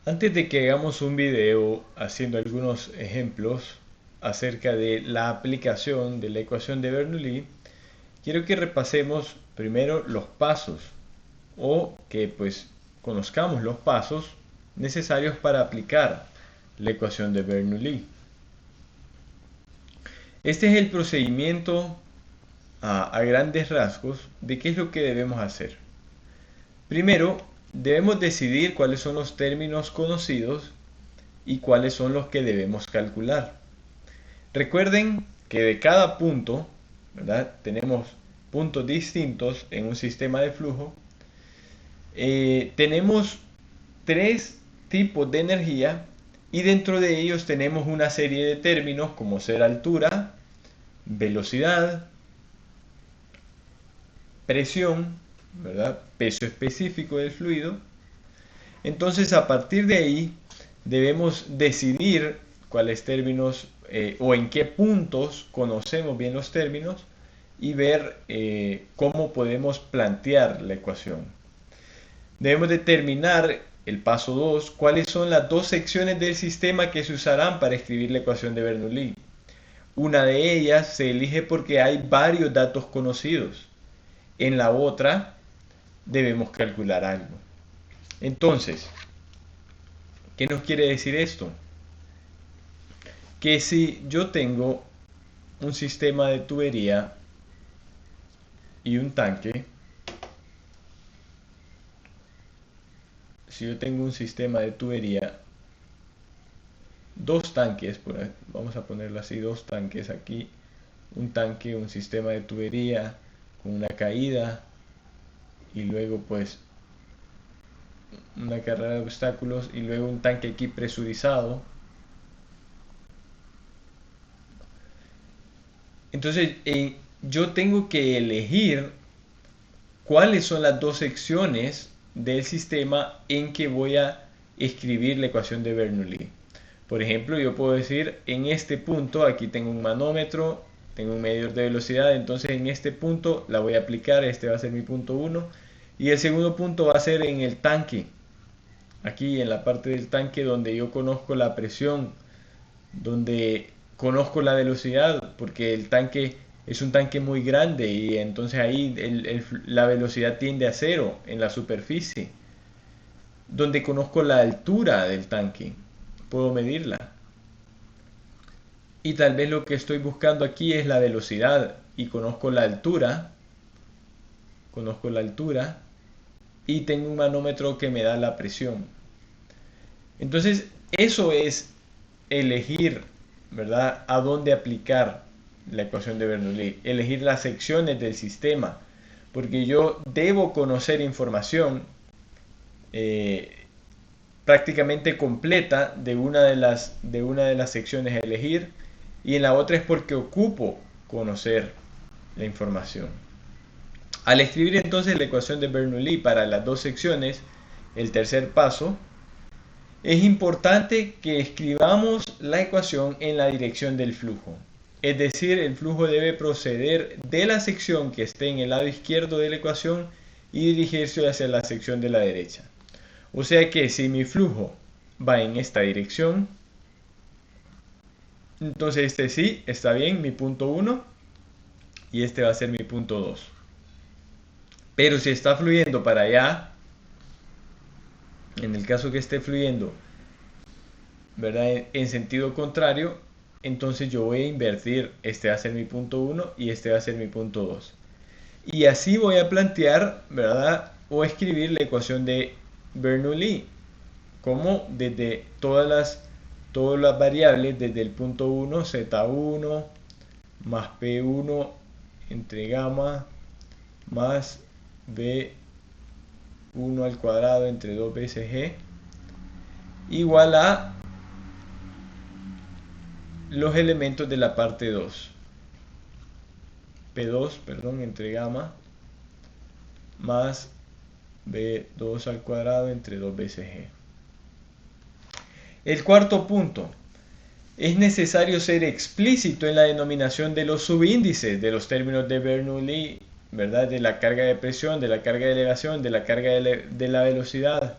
Antes de que hagamos un video haciendo algunos ejemplos acerca de la aplicación de la ecuación de Bernoulli, quiero que repasemos primero los pasos o que pues conozcamos los pasos necesarios para aplicar la ecuación de Bernoulli. Este es el procedimiento a grandes rasgos de qué es lo que debemos hacer. Primero, debemos decidir cuáles son los términos conocidos y cuáles son los que debemos calcular. Recuerden que de cada punto, ¿verdad? Tenemos puntos distintos en un sistema de flujo. Tenemos tres tipos de energía y dentro de ellos tenemos una serie de términos como ser altura, velocidad, presión, ¿verdad? Peso específico del fluido. Entonces, a partir de ahí, debemos decidir cuáles términos o en qué puntos conocemos bien los términos y ver cómo podemos plantear la ecuación. Debemos determinar el paso 2, cuáles son las dos secciones del sistema que se usarán para escribir la ecuación de Bernoulli. Una de ellas se elige porque hay varios datos conocidos. En la otra debemos calcular algo. Entonces, ¿qué nos quiere decir esto? Que si yo tengo un sistema de tubería y un tanque, si yo tengo un sistema de tubería, dos tanques, vamos a ponerlo así, dos tanques aquí, un tanque, un sistema de tubería con una caída y luego pues una carrera de obstáculos y luego un tanque aquí presurizado. Entonces yo tengo que elegir cuáles son las dos secciones del sistema en que voy a escribir la ecuación de Bernoulli. Por ejemplo, yo puedo decir en este punto, aquí tengo un manómetro, tengo un medidor de velocidad, entonces en este punto la voy a aplicar, este va a ser mi punto 1 y el segundo punto va a ser en el tanque, aquí en la parte del tanque donde yo conozco la presión, donde conozco la velocidad, porque el tanque es un tanque muy grande y entonces ahí la velocidad tiende a cero en la superficie. Donde conozco la altura del tanque, puedo medirla. Y tal vez lo que estoy buscando aquí es la velocidad y conozco la altura y tengo un manómetro que me da la presión. Entonces, eso es elegir, ¿verdad?, a dónde aplicar la ecuación de Bernoulli, elegir las secciones del sistema, porque yo debo conocer información eh, prácticamente completa de una de las secciones a elegir y en la otra es porque ocupo conocer la información. Al escribir entonces la ecuación de Bernoulli para las dos secciones, el tercer paso, es importante que escribamos la ecuación en la dirección del flujo. Es decir, el flujo debe proceder de la sección que esté en el lado izquierdo de la ecuación y dirigirse hacia la sección de la derecha. O sea que si mi flujo va en esta dirección, entonces este sí está bien, mi punto 1, y este va a ser mi punto 2. Pero si está fluyendo para allá, en el caso que esté fluyendo, ¿verdad?, en sentido contrario, entonces yo voy a invertir, este va a ser mi punto 1 y este va a ser mi punto 2. Y así voy a plantear, ¿verdad?, o escribir la ecuación de Bernoulli, como desde todas las variables, desde el punto 1, Z1, más P1 entre gamma, más B1 al cuadrado entre 2 veces G, igual a los elementos de la parte 2. P2, perdón, entre gamma más B2 al cuadrado entre 2 veces G. El cuarto punto. Es necesario ser explícito en la denominación de los subíndices de los términos de Bernoulli, ¿verdad? De la carga de presión, de la carga de elevación, de la carga de la velocidad.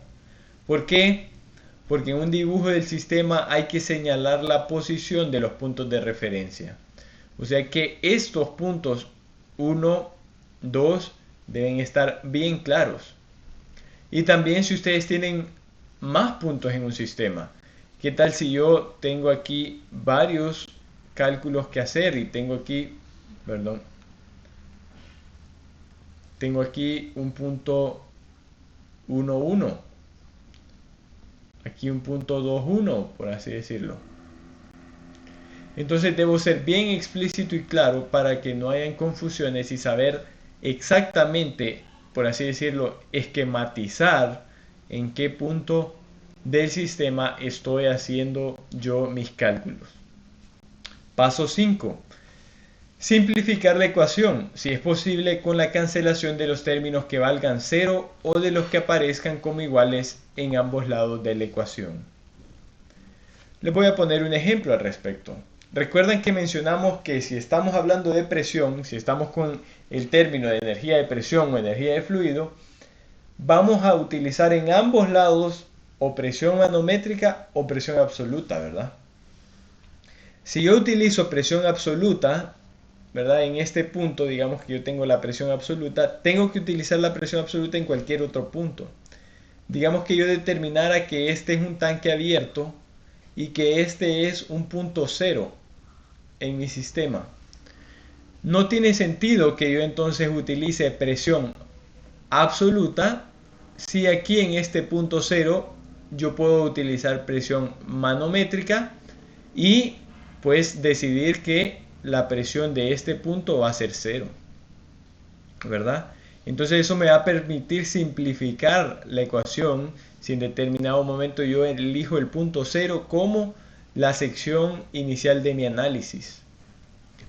¿Por qué? porque en un dibujo del sistema hay que señalar la posición de los puntos de referencia. O sea que estos puntos 1, 2 deben estar bien claros. Y también si ustedes tienen más puntos en un sistema, ¿qué tal si yo tengo aquí varios cálculos que hacer y tengo aquí, perdón, tengo aquí un punto 1, 1, aquí un punto 2, 1, por así decirlo? Entonces debo ser bien explícito y claro para que no hayan confusiones y saber exactamente, por así decirlo, esquematizar en qué punto del sistema estoy haciendo yo mis cálculos. Paso 5. Simplificar la ecuación, si es posible, con la cancelación de los términos que valgan 0 o de los que aparezcan como iguales en ambos lados de la ecuación. Les voy a poner un ejemplo al respecto. Recuerden que mencionamos que si estamos hablando de presión, si estamos con el término de energía de presión o energía de fluido, vamos a utilizar en ambos lados o presión manométrica o presión absoluta, ¿verdad? Si yo utilizo presión absoluta, ¿verdad? En este punto, digamos que yo tengo la presión absoluta, tengo que utilizar la presión absoluta en cualquier otro punto. Digamos que yo determinara que este es un tanque abierto y que este es un punto cero en mi sistema. No tiene sentido que yo entonces utilice presión absoluta si aquí en este punto cero yo puedo utilizar presión manométrica y pues decidir que la presión de este punto va a ser cero, ¿verdad? Entonces eso me va a permitir simplificar la ecuación si en determinado momento yo elijo el punto cero como la sección inicial de mi análisis.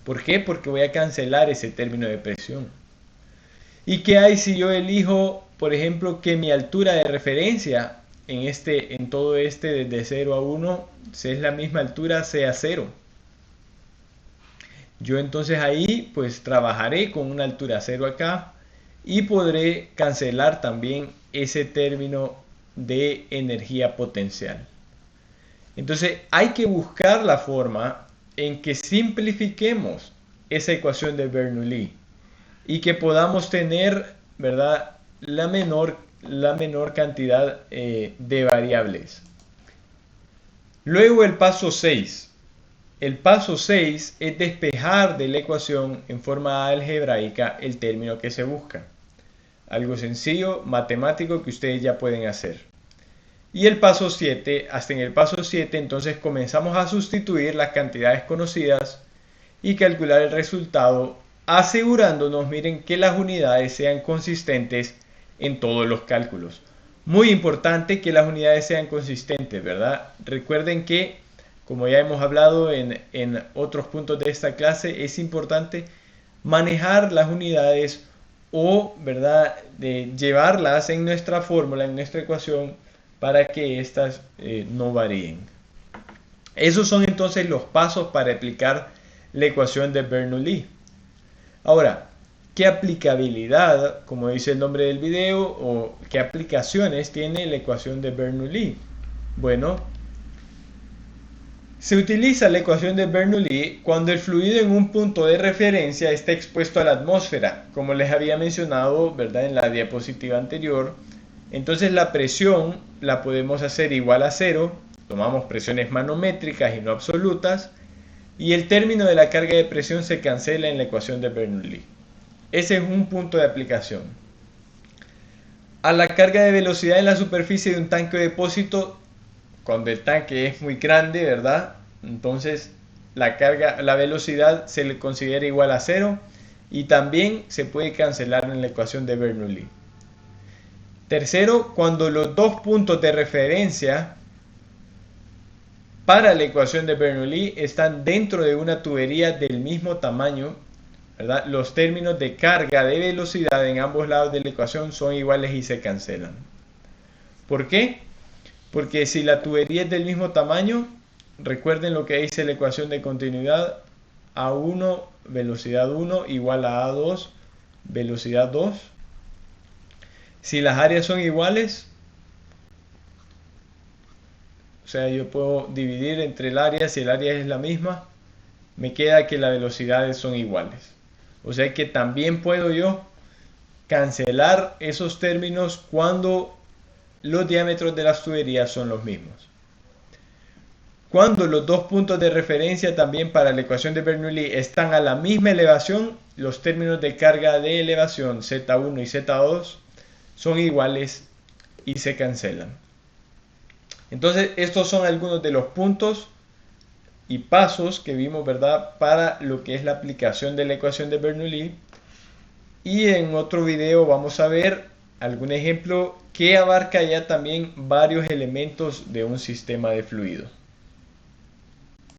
¿Por qué? Porque voy a cancelar ese término de presión. ¿Y qué hay si yo elijo, por ejemplo, que mi altura de referencia en todo este desde 0 a 1, si es la misma altura, sea 0? Yo entonces ahí pues trabajaré con una altura 0 acá y podré cancelar también ese término de energía potencial. Entonces hay que buscar la forma en que simplifiquemos esa ecuación de Bernoulli y que podamos tener, ¿verdad?, la menor cantidad de variables. Luego el paso 6. El paso 6 es despejar de la ecuación en forma algebraica el término que se busca. Algo sencillo, matemático que ustedes ya pueden hacer. Y el paso 7, hasta en el paso 7 entonces comenzamos a sustituir las cantidades conocidas y calcular el resultado, asegurándonos, miren, que las unidades sean consistentes en todos los cálculos. Muy importante que las unidades sean consistentes, ¿verdad? Recuerden que, como ya hemos hablado en otros puntos de esta clase, es importante manejar las unidades o, ¿verdad?, de llevarlas en nuestra fórmula, en nuestra ecuación, para que éstas no varíen. Esos son entonces los pasos para aplicar la ecuación de Bernoulli. Ahora, ¿qué aplicabilidad, como dice el nombre del video, o qué aplicaciones tiene la ecuación de Bernoulli? Bueno, se utiliza la ecuación de Bernoulli cuando el fluido en un punto de referencia está expuesto a la atmósfera, como les había mencionado, ¿verdad?, en la diapositiva anterior. Entonces la presión la podemos hacer igual a 0, tomamos presiones manométricas y no absolutas, y el término de la carga de presión se cancela en la ecuación de Bernoulli. Ese es un punto de aplicación. A la carga de velocidad en la superficie de un tanque de depósito, cuando el tanque es muy grande, ¿verdad?, entonces la velocidad se le considera igual a 0 y también se puede cancelar en la ecuación de Bernoulli. Tercero, cuando los dos puntos de referencia para la ecuación de Bernoulli están dentro de una tubería del mismo tamaño, ¿verdad?, los términos de carga de velocidad en ambos lados de la ecuación son iguales y se cancelan. ¿Por qué? Porque si la tubería es del mismo tamaño, recuerden lo que dice la ecuación de continuidad: A1 velocidad 1 igual a A2 velocidad 2. Si las áreas son iguales, O sea, yo puedo dividir entre el área, si el área es la misma, me queda que las velocidades son iguales. O sea que también puedo yo cancelar esos términos cuando los diámetros de las tuberías son los mismos. Cuando los dos puntos de referencia también para la ecuación de Bernoulli están a la misma elevación, los términos de carga de elevación Z1 y Z2 son iguales y se cancelan. Entonces, estos son algunos de los puntos y pasos que vimos, ¿verdad?, para lo que es la aplicación de la ecuación de Bernoulli. Y en otro video vamos a ver algún ejemplo que abarca ya también varios elementos de un sistema de fluido.